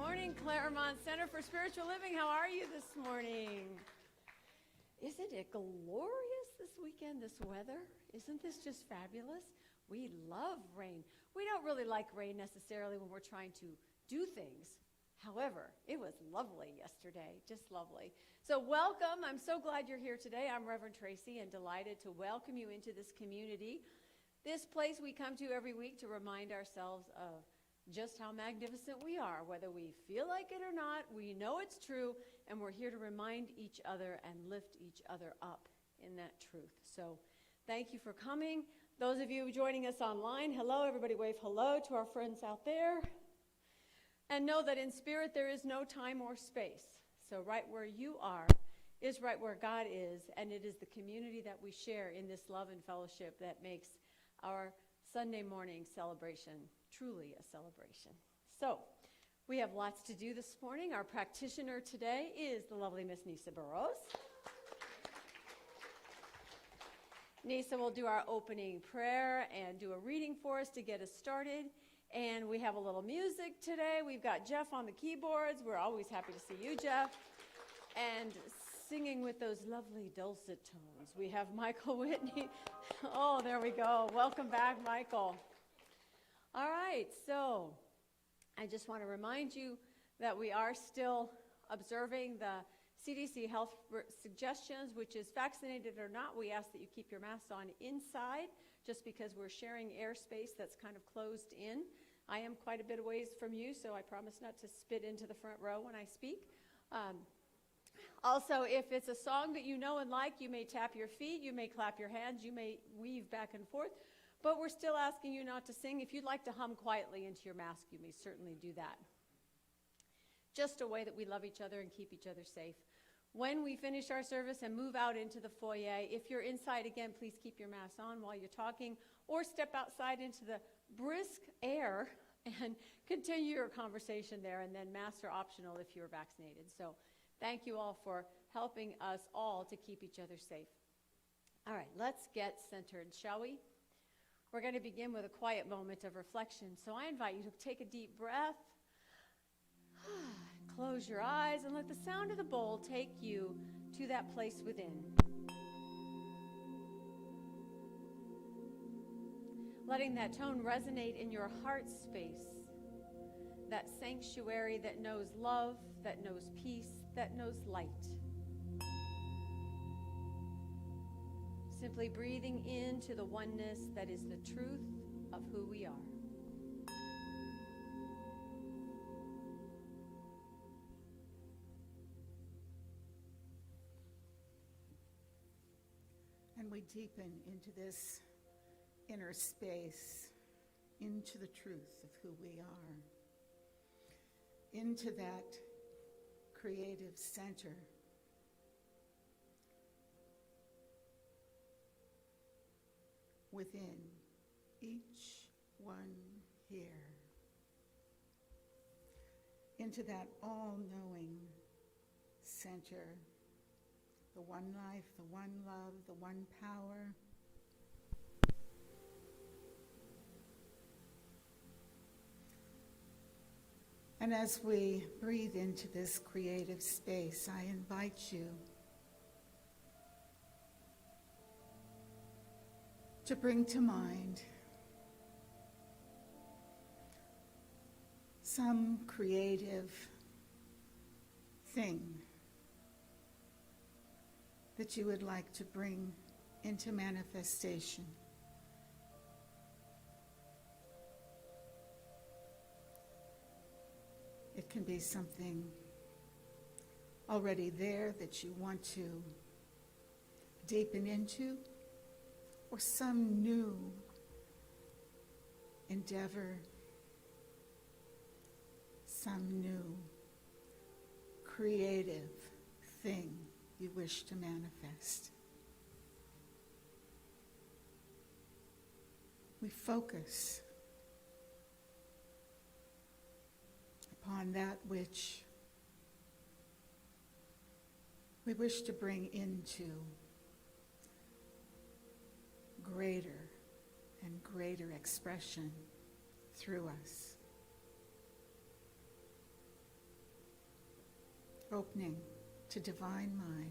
morning, Claremont Center for Spiritual Living. How are you this morning? Isn't it glorious this weekend, this weather? Isn't this just fabulous? We love rain. We don't really like rain necessarily when we're trying to do things. However, it was lovely yesterday, just lovely. So welcome. I'm so glad you're here today. I'm Reverend Tracy and delighted to welcome you into this community. This place we come to every week to remind ourselves of just how magnificent we are. Whether we feel like it or not, we know it's true, and we're here to remind each other and lift each other up in that truth. So thank you for coming. Those of you joining us online, hello. Everybody wave hello to our friends out there. And know that in spirit there is no time or space. So right where you are is right where God is, and it is the community that we share in this love and fellowship that makes our Sunday morning celebration truly a celebration. So we have lots to do this morning. Our practitioner today is the lovely Miss Nisa Burrows. Nisa will do our opening prayer and do a reading for us to get us started. And we have a little music today. We've got Jeff on the keyboards. We're always happy to see you, Jeff. And singing with those lovely dulcet tones, we have Michael Whitney. Oh, there we go. Welcome back, Michael. All right, so I just want to remind you that we are still observing the CDC health suggestions, which is vaccinated or not. We ask that you keep your masks on inside just because we're sharing airspace that's kind of closed in. I am quite a bit of ways from you, so I promise not to spit into the front row when I speak. Also, if it's a song that you know and like, you may tap your feet, you may clap your hands, you may weave back and forth, but we're still asking you not to sing. If you'd like to hum quietly into your mask, you may certainly do that. Just a way that we love each other and keep each other safe. When we finish our service and move out into the foyer, if you're inside again, please keep your mask on while you're talking, or step outside into the brisk air and continue your conversation there, and then masks are optional if you're vaccinated. So thank you all for helping us all to keep each other safe. All right, let's get centered, shall we? We're going to begin with a quiet moment of reflection. So I invite you to take a deep breath. Close your eyes and let the sound of the bowl take you to that place within. Letting that tone resonate in your heart space, that sanctuary that knows love, that knows peace, that knows light. Simply breathing into the oneness that is the truth of who we are. And we deepen into this inner space, into the truth of who we are, into that creative center within each one here, into that all-knowing center, the one life, the one love, the one power. And as we breathe into this creative space, I invite you to bring to mind some creative thing that you would like to bring into manifestation. It can be something already there that you want to deepen into, or some new endeavor, some new creative thing you wish to manifest. We focus upon that which we wish to bring into greater and greater expression through us. opening to divine mind.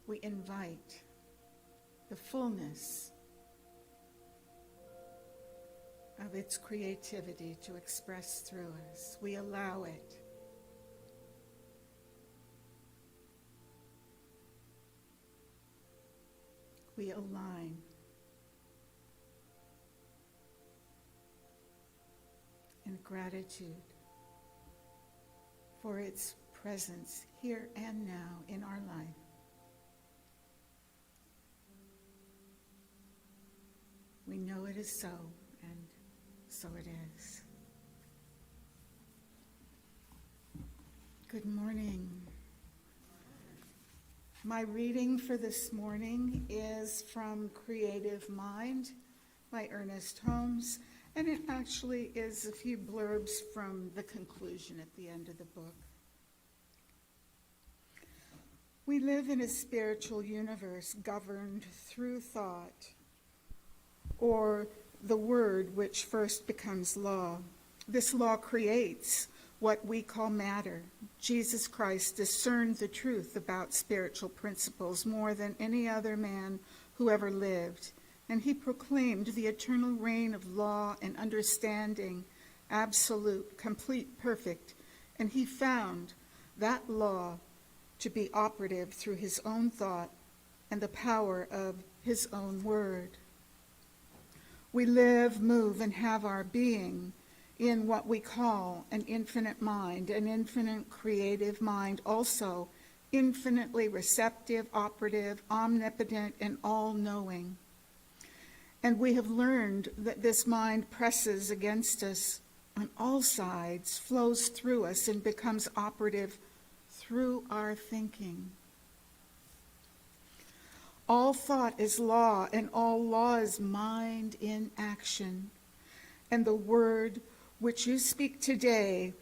We invite the fullness of its creativity to express through us. We allow it. We align. In gratitude for its presence here and now in our life. We know it is so, and so it is. Good morning. My reading for this morning is from Creative Mind by Ernest Holmes, and it actually is a few blurbs from the conclusion at the end of the book. We live in a spiritual universe governed through thought, or the word which first becomes law. This law creates what we call matter. Jesus Christ discerned the truth about spiritual principles more than any other man who ever lived, and he proclaimed the eternal reign of law and understanding, absolute, complete, perfect, and he found that law to be operative through his own thought and the power of his own word. We live, move, and have our being in what we call an infinite mind, an infinite creative mind, also infinitely receptive, operative, omnipotent, and all-knowing. And we have learned that this mind presses against us on all sides, flows through us, and becomes operative through our thinking. All thought is law, and all law is mind in action. And the word which you speak today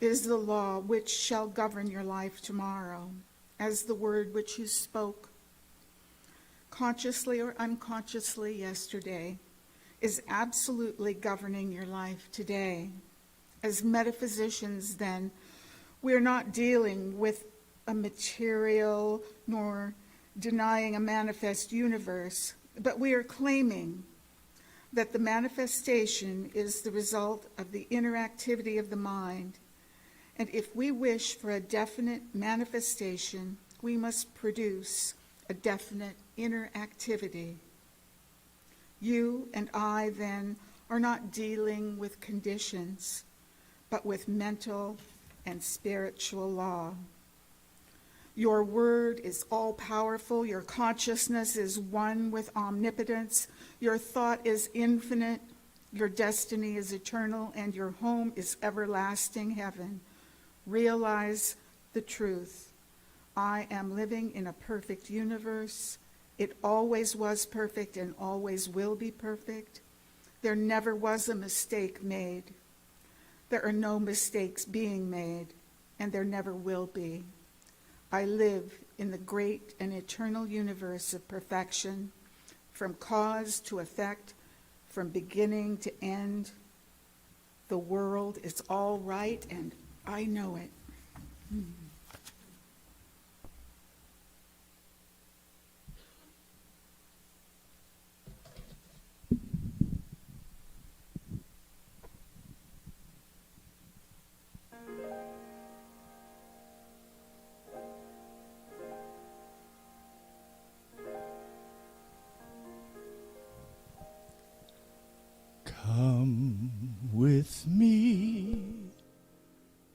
is the law which shall govern your life tomorrow, as the word which you spoke consciously or unconsciously yesterday is absolutely governing your life today. As metaphysicians, then, we are not dealing with a material nor denying a manifest universe, but we are claiming that the manifestation is the result of the interactivity of the mind. And if we wish for a definite manifestation, we must produce a definite interactivity. You and I, then, are not dealing with conditions, but with mental and spiritual law. Your word is all-powerful. Your consciousness is one with omnipotence. Your thought is infinite. Your destiny is eternal, and your home is everlasting heaven. Realize the truth. I am living in a perfect universe. It always was perfect and always will be perfect. There never was a mistake made. There are no mistakes being made, and there never will be. I live in the great and eternal universe of perfection, from cause to effect, from beginning to end. The world is all right, and I know it. Come with me,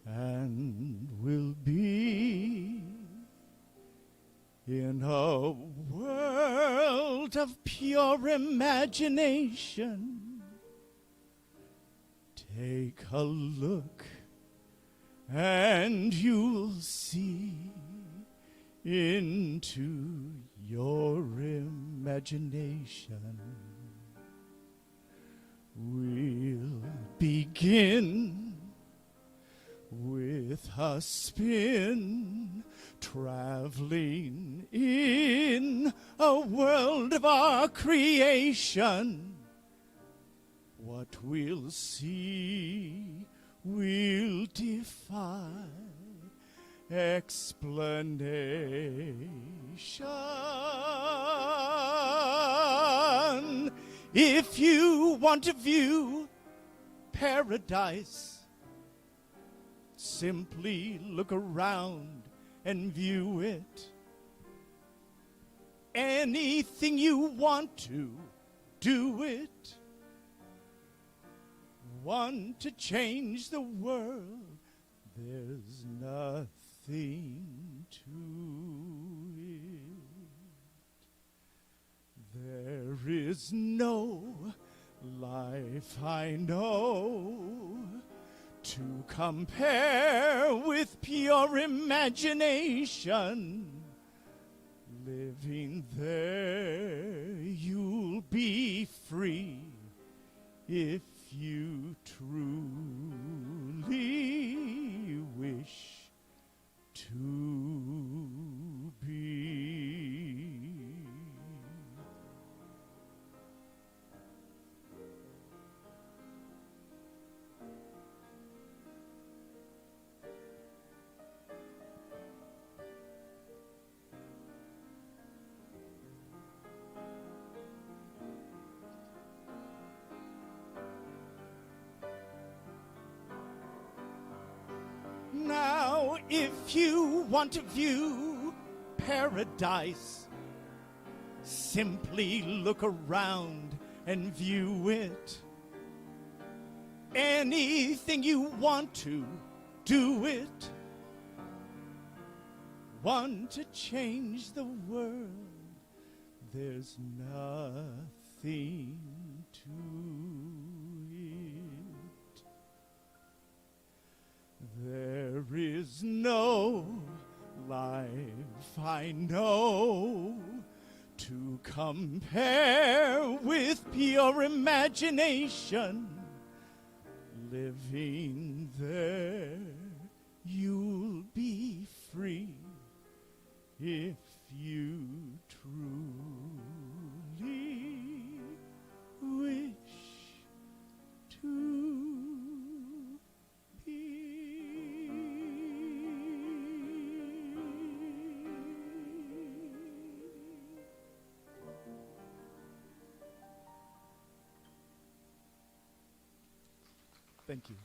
and we'll be in a world of pure imagination. Take a look, and you'll see into your imagination. We'll begin with a spin, traveling in a world of our creation. What we'll see will defy explanation. If you want to view paradise, simply look around and view it. Anything you want to, do it. Want to change the world, there's nothing to it. There is no life I know to compare with pure imagination. Living there, you'll be free if you truly wish to be. Now, if you want to view paradise, simply look around and view it. Anything you want to, do it. Want to change the world, there's nothing to it. There is no life I know to compare with pure imagination. Living there, you'll be free if you truly wish to be. Thank you.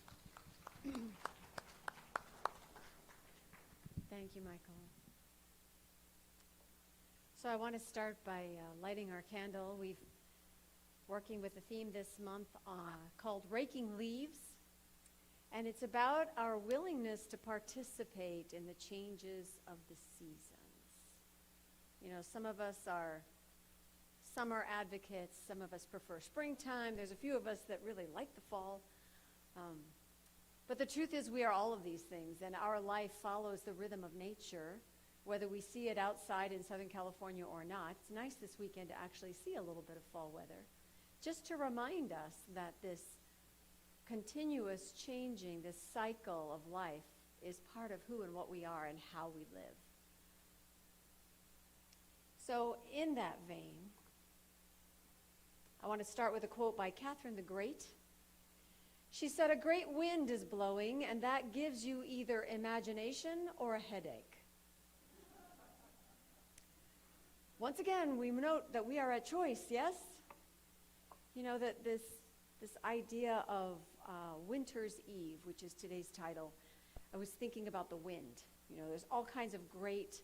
Thank you, Michael. So I want to start by lighting our candle. We've working with a theme this month called Raking Leaves, and it's about our willingness to participate in the changes of the seasons. You know, some of us are summer advocates, some of us prefer springtime. There's a few of us that really like the fall. But the truth is we are all of these things, and our life follows the rhythm of nature, whether we see it outside in Southern California or not. It's nice this weekend to actually see a little bit of fall weather, just to remind us that this continuous changing, this cycle of life is part of who and what we are and how we live. So in that vein, I want to start with a quote by Catherine the Great. She said, "A great wind is blowing, and that gives you either imagination or a headache." Once again, we note that we are at choice, yes? You know, that this idea of Winter's Eve, which is today's title, I was thinking about the wind. You know, there's all kinds of great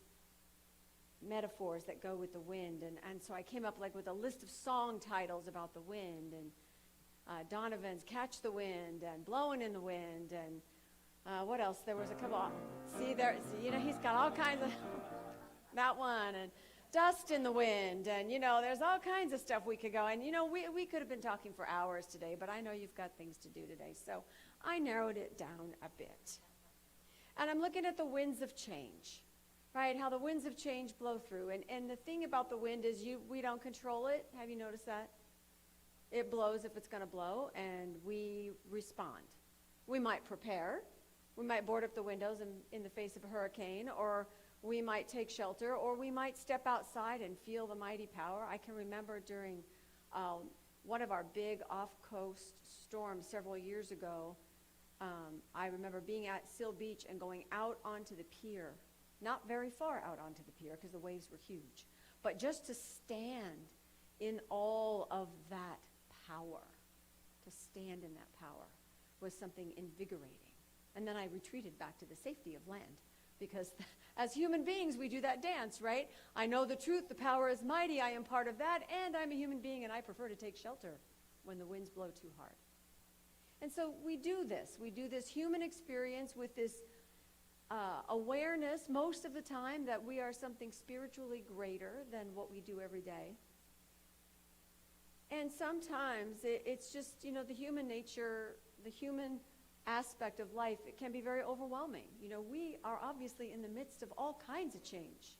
metaphors that go with the wind, and so I came up like with a list of song titles about the wind, and Donovan's Catch the Wind, and Blowing in the Wind, and what else? There was a couple, you know, he's got all kinds of, that one, and Dust in the Wind, and, you know, there's all kinds of stuff we could go, and, you know, we could have been talking for hours today, but I know you've got things to do today, so I narrowed it down a bit. And I'm looking at the winds of change, right, how the winds of change blow through, and the thing about the wind is we don't control it. Have you noticed that? It blows if it's going to blow, and we respond. We might prepare. We might board up the windows in the face of a hurricane, or we might take shelter, or we might step outside and feel the mighty power. I can remember during one of our big off-coast storms several years ago, I remember being at Seal Beach and going out onto the pier, not very far out onto the pier because the waves were huge, but just to stand in all of that power, to stand in that power was something invigorating. And then I retreated back to the safety of land because as human beings, we do that dance, right? I know the truth, the power is mighty, I am part of that, and I'm a human being and I prefer to take shelter when the winds blow too hard. And so we do this human experience with this awareness most of the time that we are something spiritually greater than what we do every day. And sometimes it's just, the human nature, the human aspect of life, it can be very overwhelming. We are obviously in the midst of all kinds of change.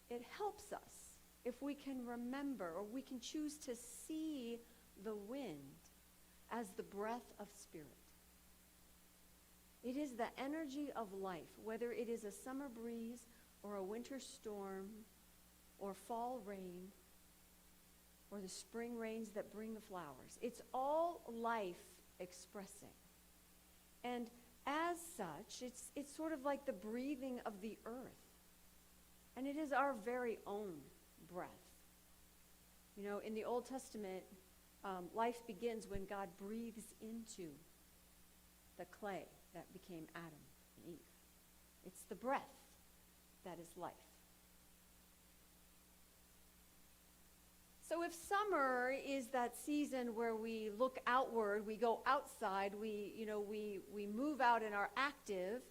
It helps us if we can remember, or we can choose to see the wind as the breath of spirit. It is the energy of life, whether it is a summer breeze or a winter storm or fall rain or the spring rains that bring the flowers. It's all life expressing. And as such, it's sort of like the breathing of the earth. And it is our very own breath. In the Old Testament, life begins when God breathes into the clay that became Adam and Eve. It's the breath that is life. So if summer is that season where we look outward, we go outside, we move out and are active,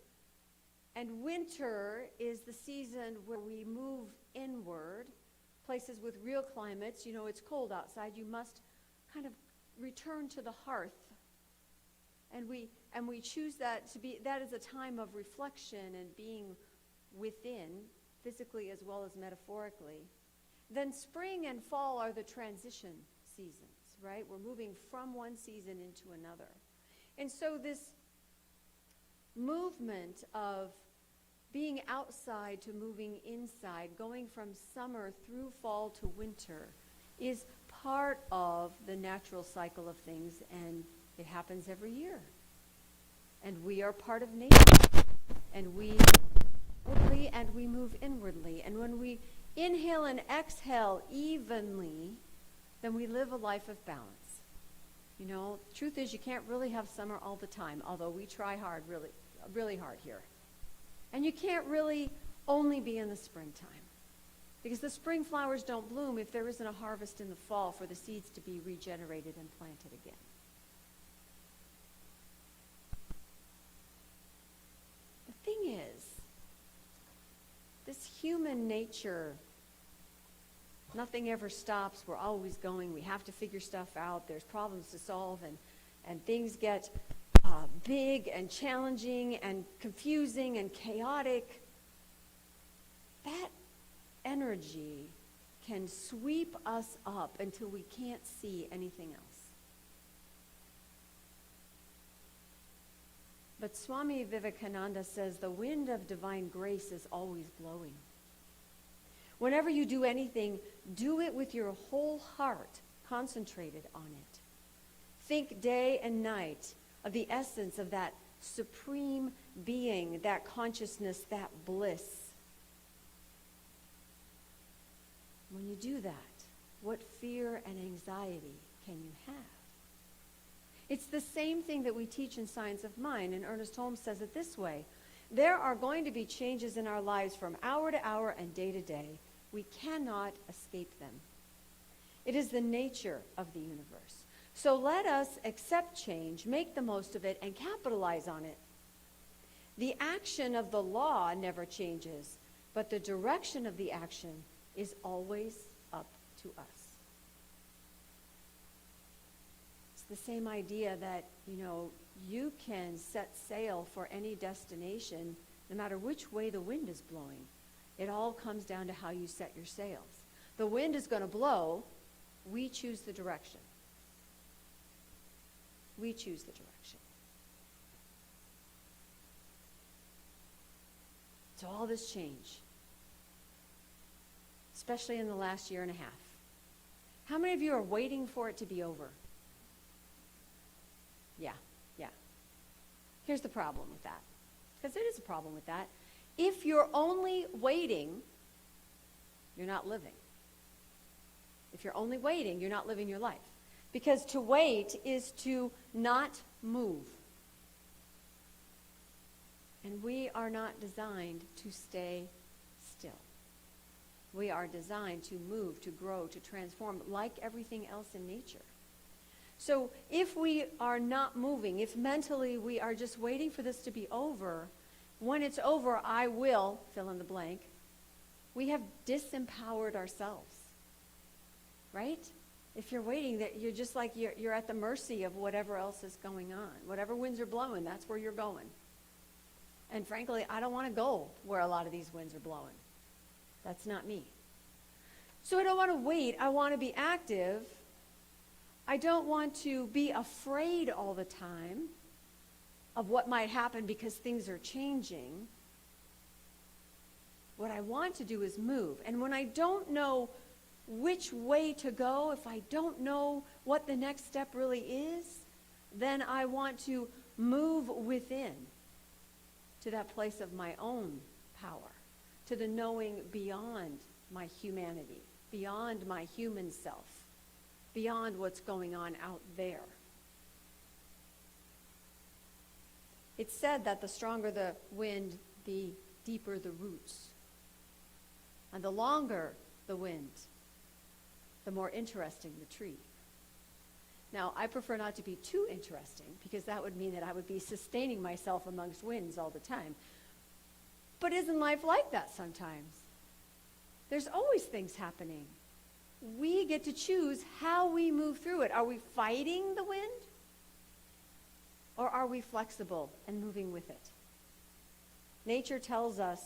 and winter is the season where we move inward, places with real climates, it's cold outside, you must kind of return to the hearth. And we choose that is a time of reflection and being within, physically as well as metaphorically. Then spring and fall are the transition seasons, right? We're moving from one season into another. And so this movement of being outside to moving inside, going from summer through fall to winter, is part of the natural cycle of things, and it happens every year. And we are part of nature, and we outwardly and we move inwardly. And when we inhale and exhale evenly, then we live a life of balance. The truth is you can't really have summer all the time, although we try hard, really, really hard here. And you can't really only be in the springtime, because the spring flowers don't bloom if there isn't a harvest in the fall for the seeds to be regenerated and planted again. The thing is, this human nature, nothing ever stops. We're always going. We have to figure stuff out. There's problems to solve, and things get big and challenging and confusing and chaotic. That energy can sweep us up until we can't see anything else. But Swami Vivekananda says the wind of divine grace is always blowing. Whenever you do anything, do it with your whole heart concentrated on it. Think day and night of the essence of that supreme being, that consciousness, that bliss. When you do that, what fear and anxiety can you have? It's the same thing that we teach in Science of Mind, and Ernest Holmes says it this way: there are going to be changes in our lives from hour to hour and day to day. We cannot escape them. It is the nature of the universe. So let us accept change, make the most of it, and capitalize on it. The action of the law never changes, but the direction of the action is always up to us. It's the same idea that, you can set sail for any destination no matter which way the wind is blowing. It all comes down to how you set your sails. The wind is going to blow. We choose the direction. We choose the direction. So all this change. especially in the last year and a half. How many of you are waiting for it to be over? Yeah. Here's the problem with that, because it is a problem with that. If you're only waiting, you're not living. If you're only waiting, you're not living your life. Because to wait is to not move. And we are not designed to stay still. We are designed to move, to grow, to transform, like everything else in nature. So if we are not moving, if mentally we are just waiting for this to be over, when it's over, I will, fill in the blank, we have disempowered ourselves. Right? If you're waiting, that you're just like you're at the mercy of whatever else is going on. Whatever winds are blowing, that's where you're going. And frankly, I don't want to go where a lot of these winds are blowing. That's not me. So I don't want to wait. I want to be active. I don't want to be afraid all the time of what might happen because things are changing. What I want to do is move. And when I don't know which way to go, if I don't know what the next step really is, then I want to move within to that place of my own power, to the knowing beyond my humanity, beyond my human self, beyond what's going on out there. It's said that the stronger the wind, the deeper the roots. And the longer the wind, the more interesting the tree. Now, I prefer not to be too interesting, because that would mean that I would be sustaining myself amongst winds all the time. But isn't life like that sometimes? There's always things happening. We get to choose how we move through it. Are we fighting the wind? Or are we flexible and moving with it? Nature tells us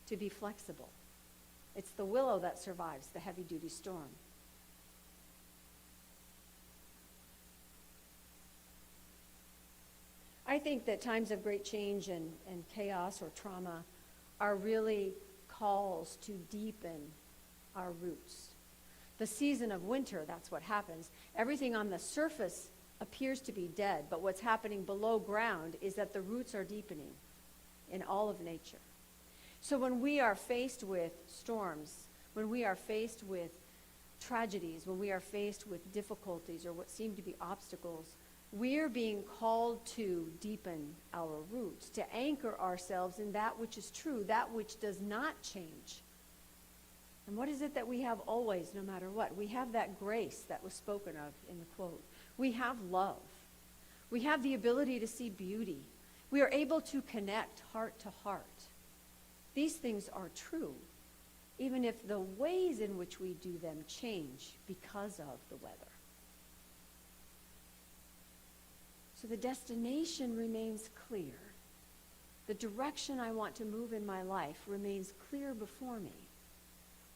to be flexible. It's the willow that survives the heavy-duty storm. I think that times of great change and chaos or trauma are really calls to deepen our roots. The season of winter, that's what happens. Everything on the surface appears to be dead, but what's happening below ground is that the roots are deepening in all of nature. So when we are faced with storms, when we are faced with tragedies, when we are faced with difficulties or what seem to be obstacles, we're being called to deepen our roots, to anchor ourselves in that which is true, that which does not change. And what is it that we have always, no matter what? We have that grace that was spoken of in the quote. We have love. We have the ability to see beauty. We are able to connect heart to heart. These things are true, even if the ways in which we do them change because of the weather. So the destination remains clear. The direction I want to move in my life remains clear before me.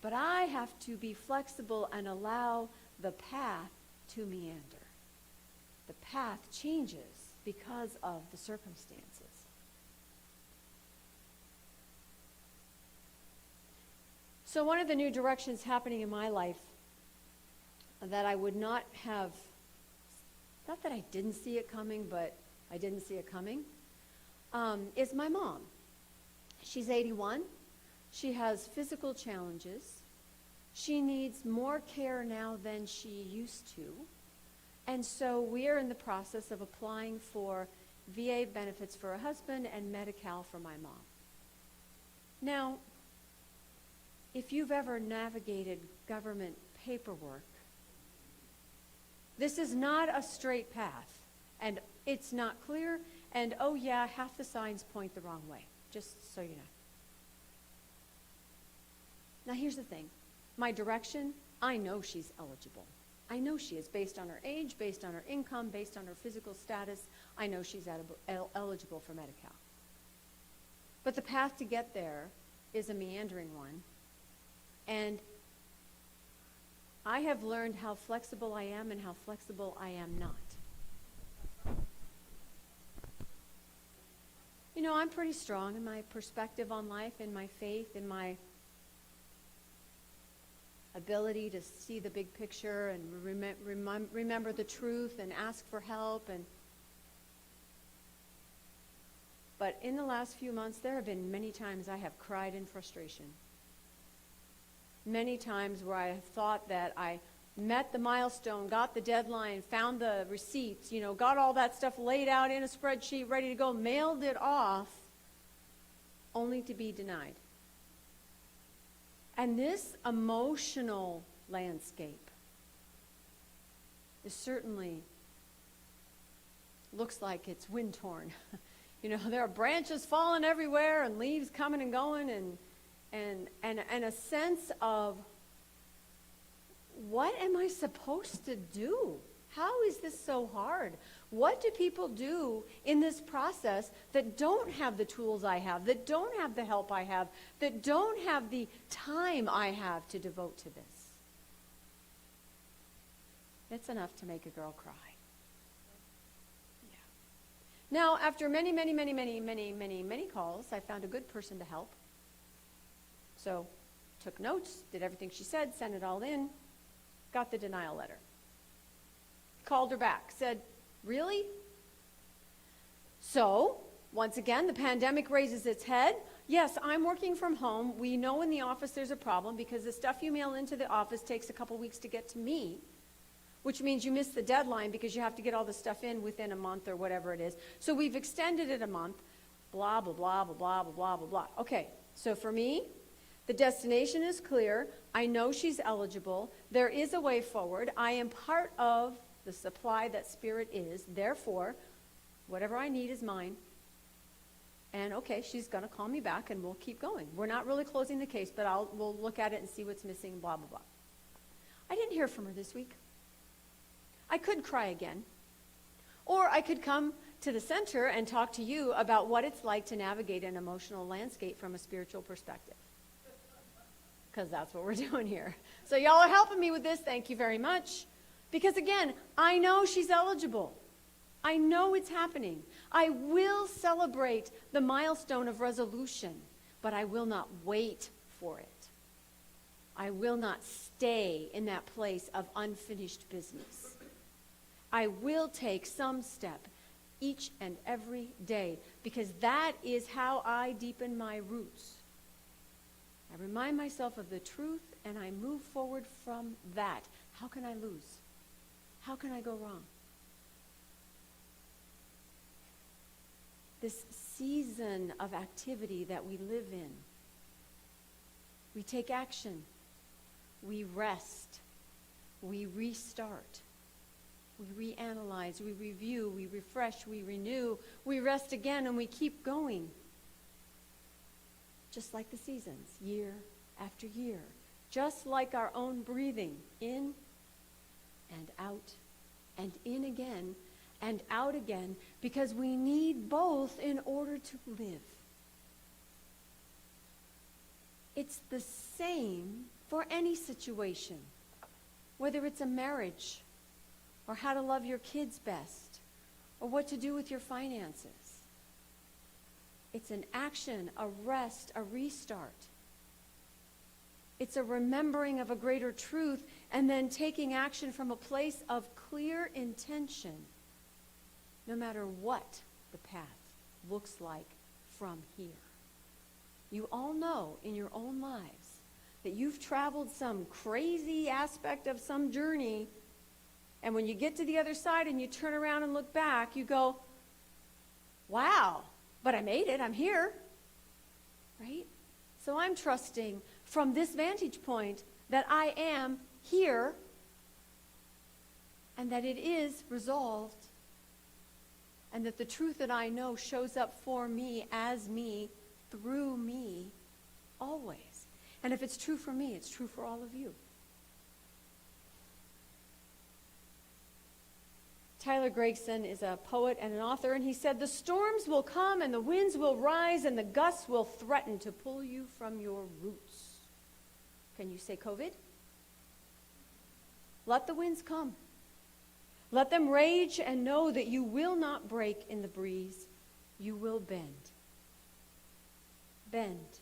But I have to be flexible and allow the path to meander. The path changes because of the circumstances. So one of the new directions happening in my life that I would not have, not that I didn't see it coming, but I didn't see it coming, is my mom. She's 81. She has physical challenges. She needs more care now than she used to. And so we are in the process of applying for VA benefits for her husband and Medi-Cal for my mom. Now, if you've ever navigated government paperwork, this is not a straight path, and it's not clear, and oh yeah, half the signs point the wrong way, just so you know. Now here's the thing. My direction, I know she's eligible. I know she is, based on her age, based on her income, based on her physical status. I know she's eligible for Medi-Cal. But the path to get there is a meandering one. And I have learned how flexible I am and how flexible I am not. You know, I'm pretty strong in my perspective on life, in my faith, in my ability to see the big picture and remember the truth and ask for help. But in the last few months, there have been many times I have cried in frustration. Many times where I have thought that I met the milestone, got the deadline, found the receipts, got all that stuff laid out in a spreadsheet, ready to go, mailed it off, only to be denied. And this emotional landscape is certainly looks like it's wind-torn. There are branches falling everywhere and leaves coming and going and a sense of, what am I supposed to do? How is this so hard? What do people do in this process that don't have the tools I have, that don't have the help I have, that don't have the time I have to devote to this? It's enough to make a girl cry. Yeah. Now, after many calls, I found a good person to help. So, took notes, did everything she said, sent it all in, got the denial letter. Called her back, said, really? So, once again, the pandemic raises its head. Yes, I'm working from home. We know in the office there's a problem because the stuff you mail into the office takes a couple weeks to get to me, which means you miss the deadline because you have to get all the stuff in within a month or whatever it is. So we've extended it a month, blah, blah, blah, blah, blah, blah, blah, blah, blah. Okay, so for me, the destination is clear. I know she's eligible. There is a way forward. I am part of the supply that Spirit is. Therefore, whatever I need is mine. And okay, she's going to call me back and we'll keep going. We're not really closing the case, but we'll look at it and see what's missing, blah, blah, blah. I didn't hear from her this week. I could cry again. Or I could come to the center and talk to you about what it's like to navigate an emotional landscape from a spiritual perspective. Because that's what we're doing here. So y'all are helping me with this. Thank you very much. Because again, I know she's eligible. I know it's happening. I will celebrate the milestone of resolution, but I will not wait for it. I will not stay in that place of unfinished business. I will take some step each and every day because that is how I deepen my roots. I remind myself of the truth and I move forward from that. How can I lose? How can I go wrong? This season of activity that we live in, we take action, we rest, we restart, we reanalyze, we review, we refresh, we renew, we rest again, and we keep going. Just like the seasons, year after year. Just like our own breathing, in and out, and in again, and out again, because we need both in order to live. It's the same for any situation, whether it's a marriage, or how to love your kids best, or what to do with your finances. It's an action, a rest, a restart. It's a remembering of a greater truth and then taking action from a place of clear intention, no matter what the path looks like from here. You all know in your own lives that you've traveled some crazy aspect of some journey, and when you get to the other side and you turn around and look back, you go, wow, but I made it, I'm here, right? So I'm trusting from this vantage point that I am here and that it is resolved and that the truth that I know shows up for me, as me, through me, always. And if it's true for me, it's true for all of you. Tyler Gregson is a poet and an author, and he said, "The storms will come and the winds will rise and the gusts will threaten to pull you from your roots." Can you say COVID? Let the winds come. Let them rage and know that you will not break in the breeze. You will bend. Bend.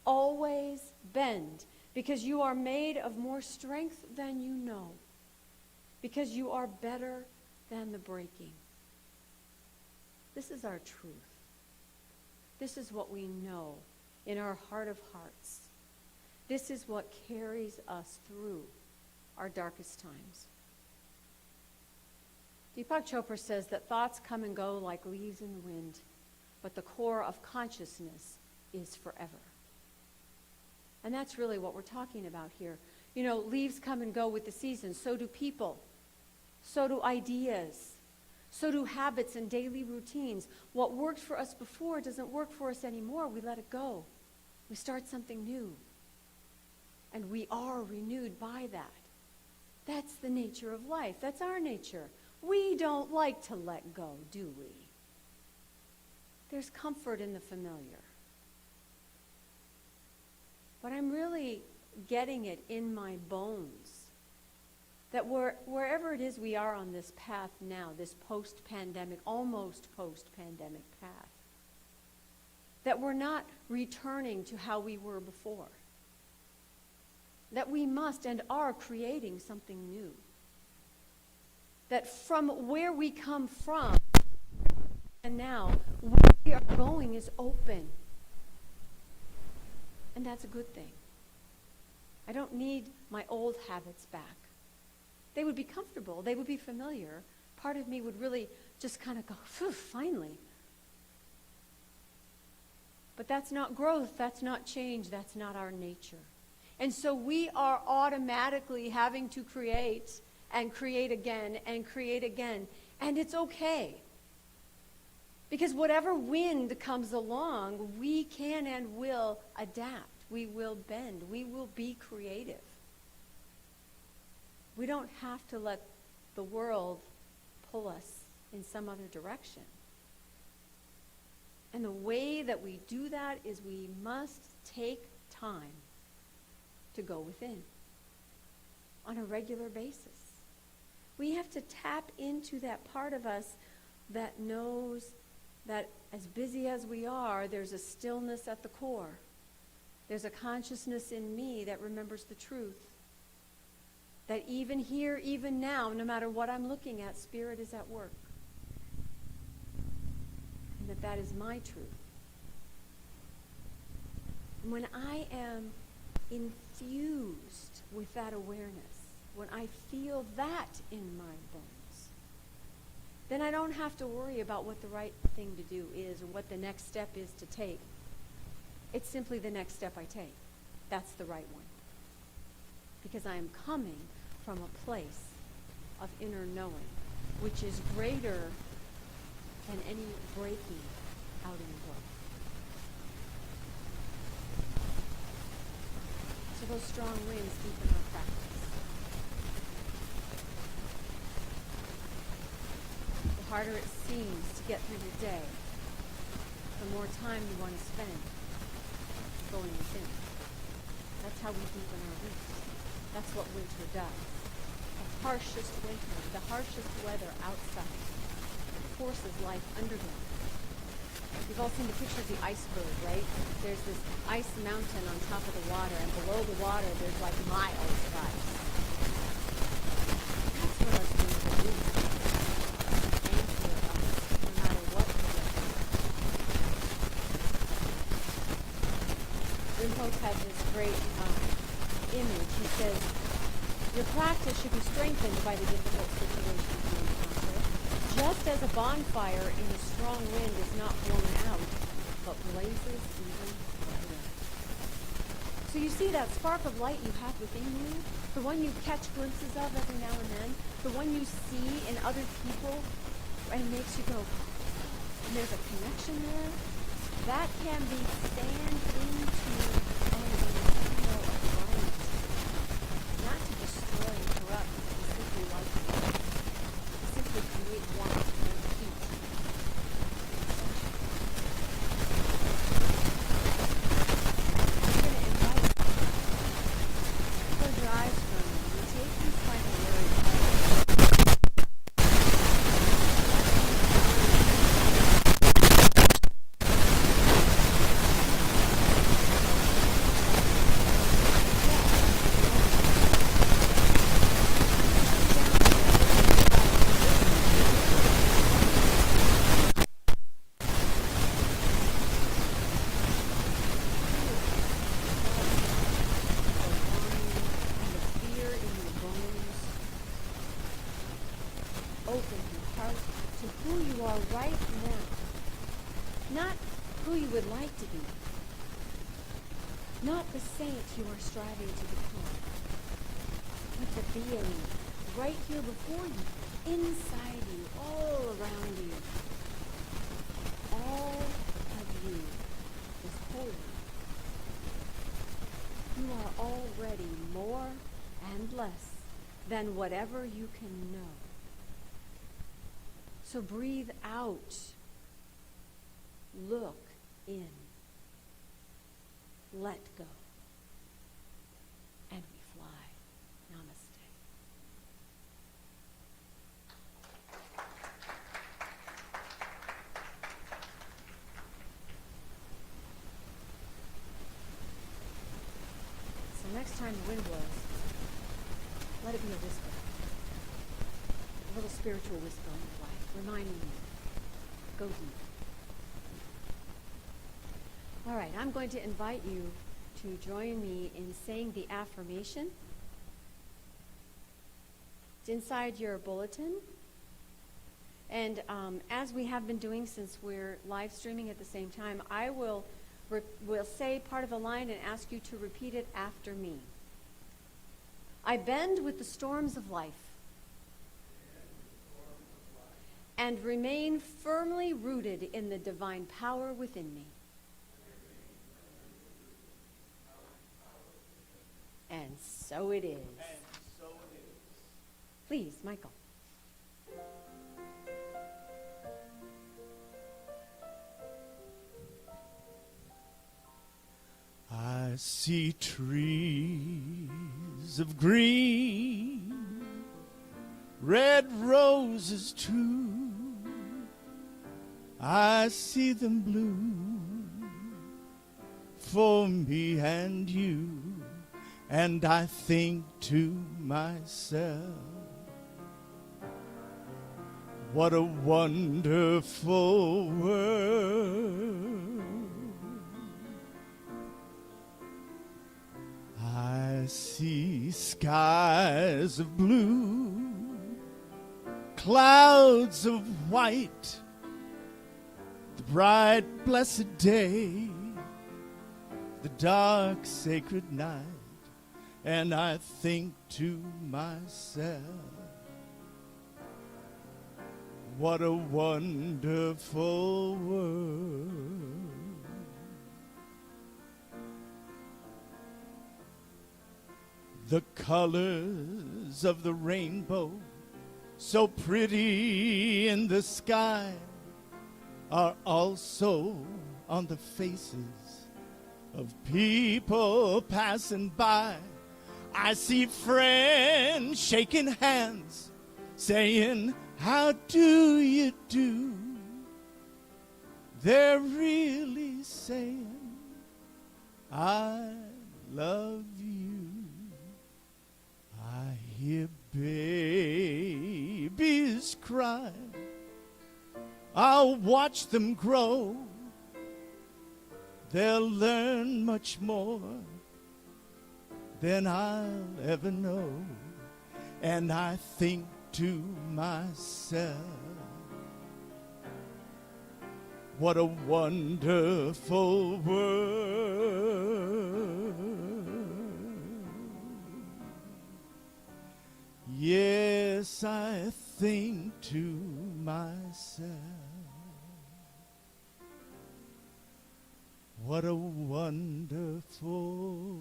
Always bend, because you are made of more strength than you know, because you are better than the breaking. This is our truth. This is what we know in our heart of hearts. This is what carries us through our darkest times. Deepak Chopra says that thoughts come and go like leaves in the wind, but the core of consciousness is forever. And that's really what we're talking about here. You know, leaves come and go with the seasons. So do people. So do ideas. So do habits and daily routines. What worked for us before doesn't work for us anymore. We let it go. We start something new. And we are renewed by that. That's the nature of life. That's our nature. We don't like to let go, do we? There's comfort in the familiar. But I'm really getting it in my bones that wherever it is we are on this path now, this post-pandemic, almost post-pandemic path, that we're not returning to how we were before. That we must and are creating something new. That from where we come from and now, where we are going is open. And that's a good thing. I don't need my old habits back. They would be comfortable. They would be familiar. Part of me would really just kind of go, phew, finally. But that's not growth. That's not change. That's not our nature. And so we are automatically having to create and create again and create again. And it's okay. Because whatever wind comes along, we can and will adapt. We will bend. We will be creative. We don't have to let the world pull us in some other direction. And the way that we do that is we must take time to go within on a regular basis. We have to tap into that part of us that knows that as busy as we are, there's a stillness at the core. There's a consciousness in me that remembers the truth. That even here, even now, no matter what I'm looking at, Spirit is at work. And that is my truth. And when I am infused with that awareness, when I feel that in my bones, then I don't have to worry about what the right thing to do is or what the next step is to take. It's simply the next step I take. That's the right one. Because I am coming from a place of inner knowing, which is greater than any breaking out in the world. So those strong winds deepen our practice. The harder it seems to get through the day, the more time you want to spend going within. That's how we deepen our roots. That's what winter does. The harshest winter, the harshest weather outside forces life underground. You've all seen the picture of the iceberg, right? There's this ice mountain on top of the water, and below the water there's like miles of ice. That's what us winter do. Anchor us no matter what the weather. Wim Hof has this great image. He says, your practice should be strengthened by the difficult situations you encounter, just as a bonfire in a strong wind is not blown out, but blazes even brighter. So you see that spark of light you have within you, the one you catch glimpses of every now and then, the one you see in other people, and makes you go, and there's a connection there, that can be fanned into an internal light. Not to destroy and corrupt, but to simply light it up. To simply create warmth and heat. I'm going to invite you to close your eyes for a minute and take these final words. who you are right now. Not who you would like to be. Not the saint you are striving to become. But the being right here before you, inside you, all around you. All of you is holy. You are already more and less than whatever you can know. So breathe out. Look in. Let go. And we fly. Namaste. So next time the wind blows, let it be a whisper. A little spiritual whisper in your life, reminding you, go deep. All right, I'm going to invite you to join me in saying the affirmation. It's inside your bulletin. And as we have been doing since we're live streaming at the same time, I will say part of the line and ask you to repeat it after me. I bend with the storms of life and remain firmly rooted in the divine power within me. And so it is. Please, Michael. I see trees of green, red roses too. I see them bloom for me and you. And I think to myself, what a wonderful world. I see skies of blue, clouds of white, the bright blessed day, the dark sacred night. And I think to myself, what a wonderful world. The colors of the rainbow, so pretty in the sky, are also on the faces of people passing by. I see friends shaking hands, saying, how do you do? They're really saying, I love you. I hear babies cry. I'll watch them grow. They'll learn much more than I'll ever know. And I think to myself, what a wonderful world. Yes, I think to myself, what a wonderful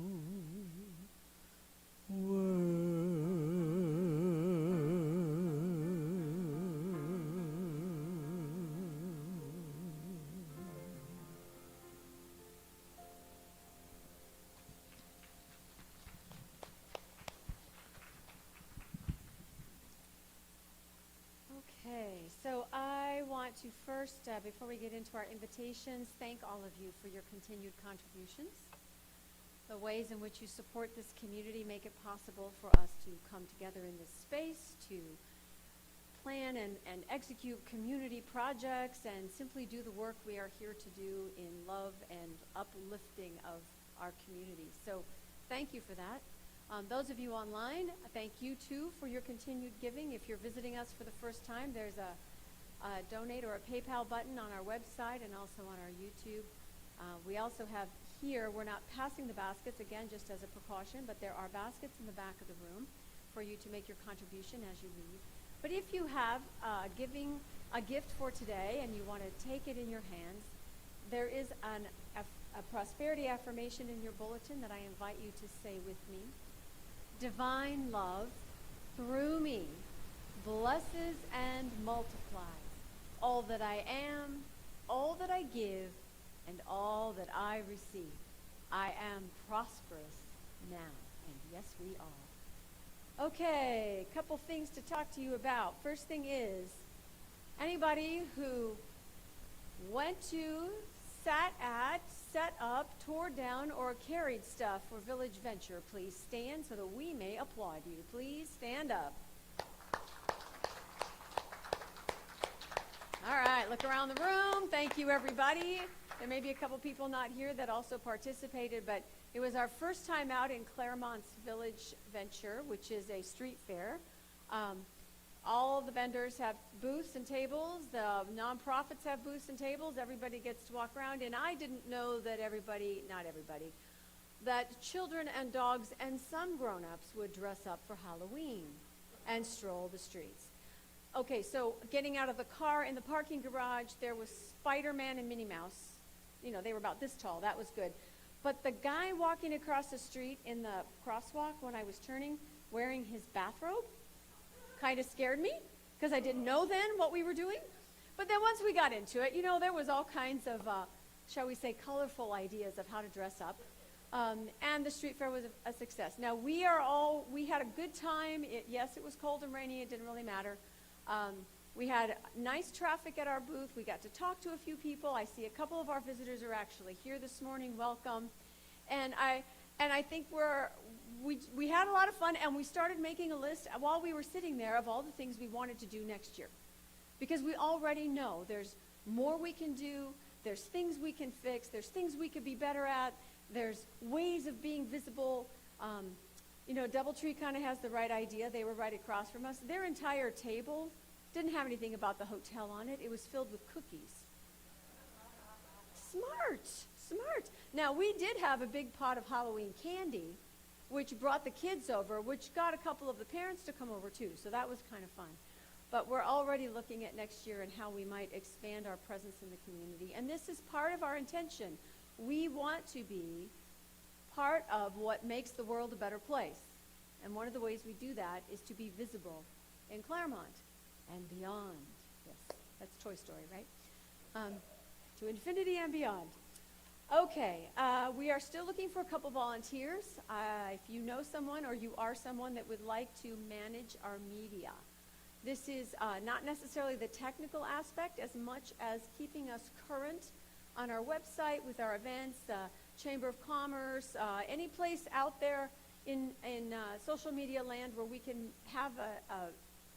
Okay, so I want to first, before we get into our invitations, thank all of you for your continued contributions. The ways in which you support this community make it possible for us to come together in this space, to plan and execute community projects, and simply do the work we are here to do in love and uplifting of our community. So thank you for that. Those of you online, thank you too for your continued giving. If you're visiting us for the first time, there's a donate or a PayPal button on our website and also on our YouTube. We also have here, we're not passing the baskets, again, just as a precaution, but there are baskets in the back of the room for you to make your contribution as you leave. But if you have a gift for today and you want to take it in your hands, there is a prosperity affirmation in your bulletin that I invite you to say with me. Divine love through me blesses and multiplies all that I am, all that I give, and all that I receive. I am prosperous now, and yes, we are. Okay, a couple things to talk to you about. First thing is, anybody who went to, sat at, set up, tore down, or carried stuff for Village Venture, please stand so that we may applaud you. Please stand up. All right, look around the room. Thank you, everybody. There may be a couple people not here that also participated, but it was our first time out in Claremont's Village Venture, which is a street fair. All the vendors have booths and tables. The nonprofits have booths and tables. Everybody gets to walk around. And I didn't know that not everybody, that children and dogs and some grown-ups would dress up for Halloween and stroll the streets. Okay, so getting out of the car in the parking garage, there was Spider-Man and Minnie Mouse. You know, they were about this tall. That was good. But the guy walking across the street in the crosswalk when I was turning, wearing his bathrobe, kind of scared me because I didn't know then what we were doing. But then once we got into it, you know, there was all kinds of, shall we say, colorful ideas of how to dress up. And the street fair was a success. Now, we had a good time. Yes, it was cold and rainy. It didn't really matter. We had nice traffic at our booth. We got to talk to a few people. I see a couple of our visitors are actually here this morning. Welcome. And I think we had a lot of fun, and we started making a list while we were sitting there of all the things we wanted to do next year. Because we already know there's more we can do, there's things we can fix, there's things we could be better at, there's ways of being visible. You know, Doubletree kind of has the right idea. They were right across from us. Their entire table didn't have anything about the hotel on it. It was filled with cookies. Smart. Now, we did have a big pot of Halloween candy, which brought the kids over, which got a couple of the parents to come over too. So that was kind of fun. But we're already looking at next year and how we might expand our presence in the community. And this is part of our intention. We want to be part of what makes the world a better place. And one of the ways we do that is to be visible in Claremont and beyond. Yes, that's Toy Story, right? To infinity and beyond. Okay, we are still looking for a couple volunteers. If you know someone or you are someone that would like to manage our media. This is not necessarily the technical aspect as much as keeping us current on our website with our events, Chamber of Commerce, any place out there in social media land where we can have a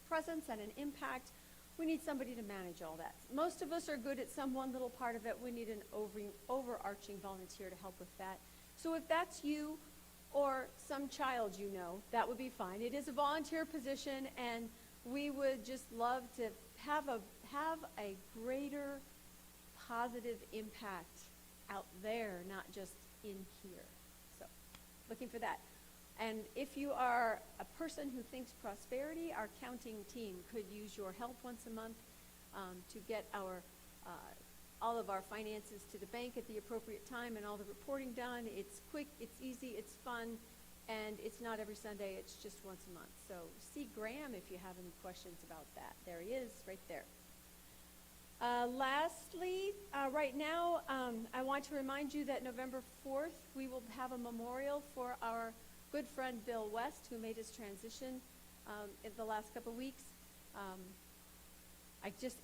presence and an impact. We need somebody to manage all that. Most of us are good at some one little part of it. We need an overarching volunteer to help with that. So if that's you or some child you know, that would be fine. It is a volunteer position, and we would just love to have a greater positive impact out there, not just in here. So, looking for that. And if you are a person who thinks prosperity, our counting team could use your help once a month to get all of our finances to the bank at the appropriate time and all the reporting done. It's quick, it's easy, it's fun, and it's not every Sunday, it's just once a month. So see Graham if you have any questions about that. There he is, right there. Lastly, right now, I want to remind you that November 4th, we will have a memorial for our good friend Bill West, who made his transition in the last couple weeks.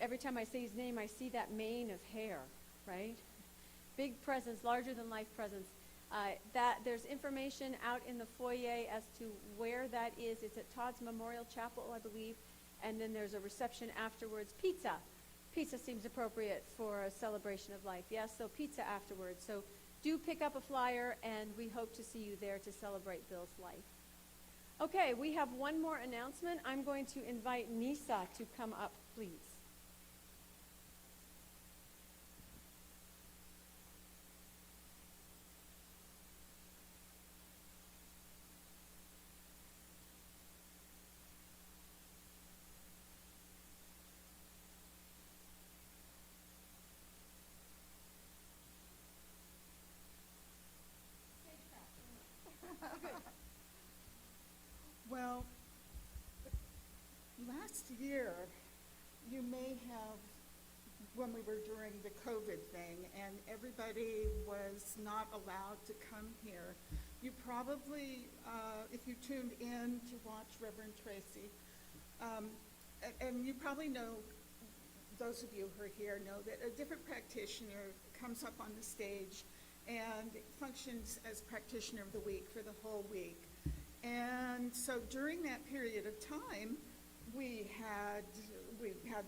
Every time I say his name, I see that mane of hair, right? Big presence, larger than life presence. There's information out in the foyer as to where that is. It's at Todd's Memorial Chapel, I believe, and then there's a reception afterwards. Pizza seems appropriate for a celebration of life. Yes, so pizza afterwards. So do pick up a flyer, and we hope to see you there to celebrate Bill's life. Okay, we have one more announcement. I'm going to invite Nisa to come up, please. last year, you may have, when we were during the COVID thing and everybody was not allowed to come here, you probably, if you tuned in to watch Reverend Tracy, and you probably know, those of you who are here know that a different practitioner comes up on the stage and functions as practitioner of the week for the whole week. And so during that period of time, we had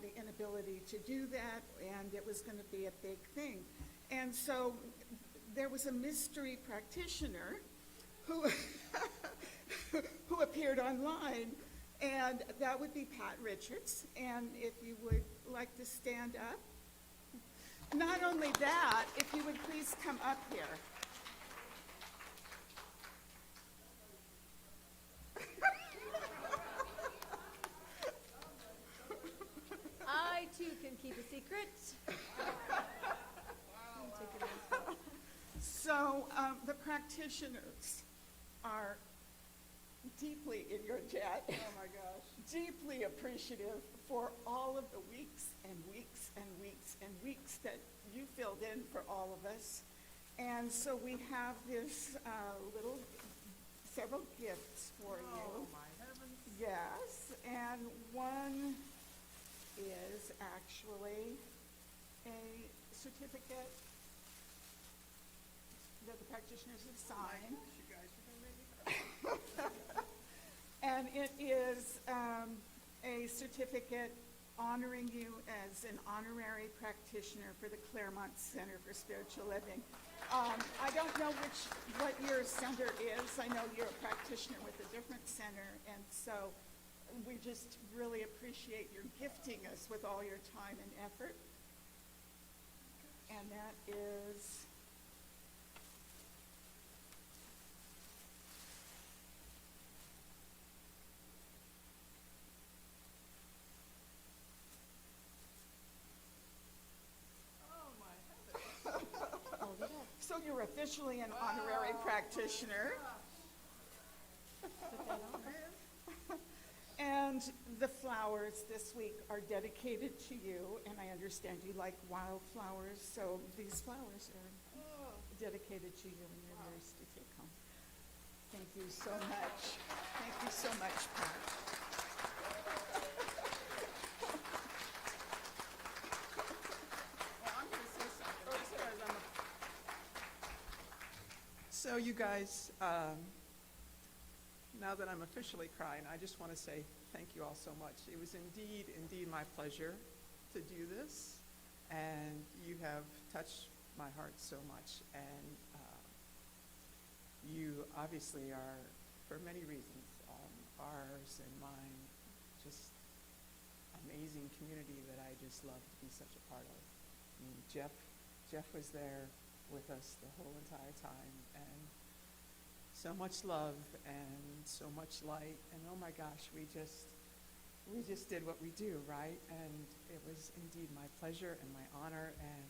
the inability to do that, and it was going to be a big thing. And so there was a mystery practitioner who who appeared online, and that would be Pat Richards. And if you would like to stand up. Not only that, if you would please come up here. I too can keep a secret. So the practitioners are deeply in your debt. Oh my gosh. Deeply appreciative for all of the weeks and weeks and weeks and weeks that you filled in for all of us. And so we have this several gifts for you. Oh, my heavens. Yes, and one is actually a certificate that the practitioners have signed. You guys are going to make me cry. And it is a certificate honoring you as an honorary practitioner for the Claremont Center for Spiritual Living. I don't know what your center is. I know you're a practitioner with a different center, and so we just really appreciate your gifting us with all your time and effort. And that is Oh, my heavens. Hold it up. so you're officially an honorary practitioner. Put that on. And the flowers this week are dedicated to you, and I understand you like wildflowers, so these flowers are dedicated to you and you're yours to take home. Thank you so much. Thank you so much, Pat. Well, I'm going to say something. Just because So you guys, now that I'm officially crying, I just want to say thank you all so much. It was indeed my pleasure to do this, and you have touched my heart so much. And you obviously are, for many reasons, ours and mine, just amazing community that I just love to be such a part of. I mean, Jeff was there with us the whole entire time, and so much love and so much light, and oh my gosh, we just did what we do, right? And it was indeed my pleasure and my honor, and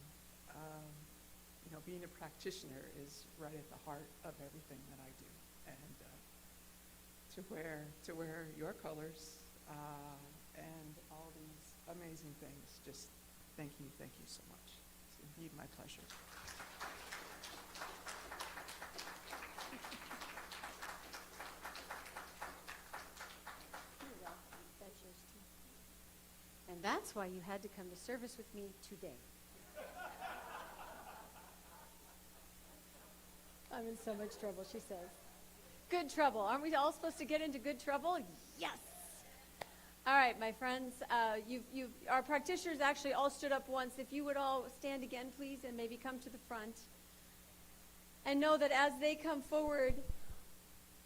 being a practitioner is right at the heart of everything that I do, and to wear your colors and all these amazing things, just thank you so much. It's indeed my pleasure. You're welcome. That's yours too. And that's why you had to come to service with me today. I'm in so much trouble, she says. Good trouble. Aren't we all supposed to get into good trouble? Yes. All right, my friends. Our practitioners actually all stood up once. If you would all stand again, please, and maybe come to the front. And know that as they come forward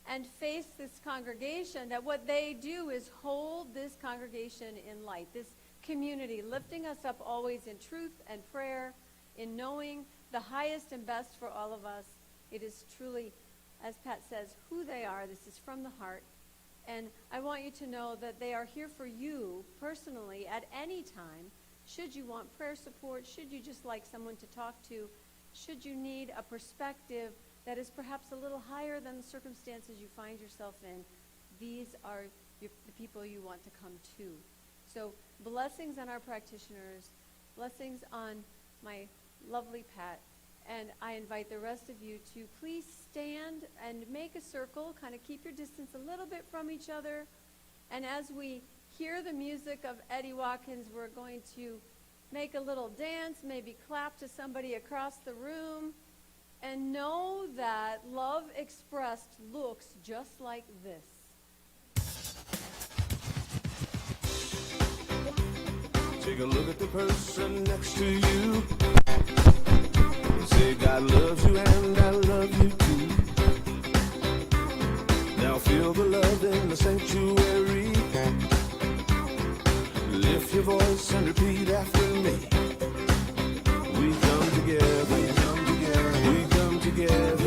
and face this congregation, that what they do is hold this congregation in light, this community, lifting us up always in truth and prayer, in knowing the highest and best for all of us. It is truly, as Pat says, who they are. This is from the heart. And I want you to know that they are here for you personally at any time. Should you want prayer support, should you just like someone to talk to, should you need a perspective that is perhaps a little higher than the circumstances you find yourself in, these are the people you want to come to. So blessings on our practitioners, blessings on my lovely Pat. And I invite the rest of you to please stand and make a circle, kind of keep your distance a little bit from each other. And as we hear the music of Eddie Watkins, we're going to make a little dance, maybe clap to somebody across the room, and know that love expressed looks just like this. Take a look at the person next to you. Say God loves you and I love you too. Now feel the love in the sanctuary. Lift your voice and repeat after me. We come together, we come together, we come together.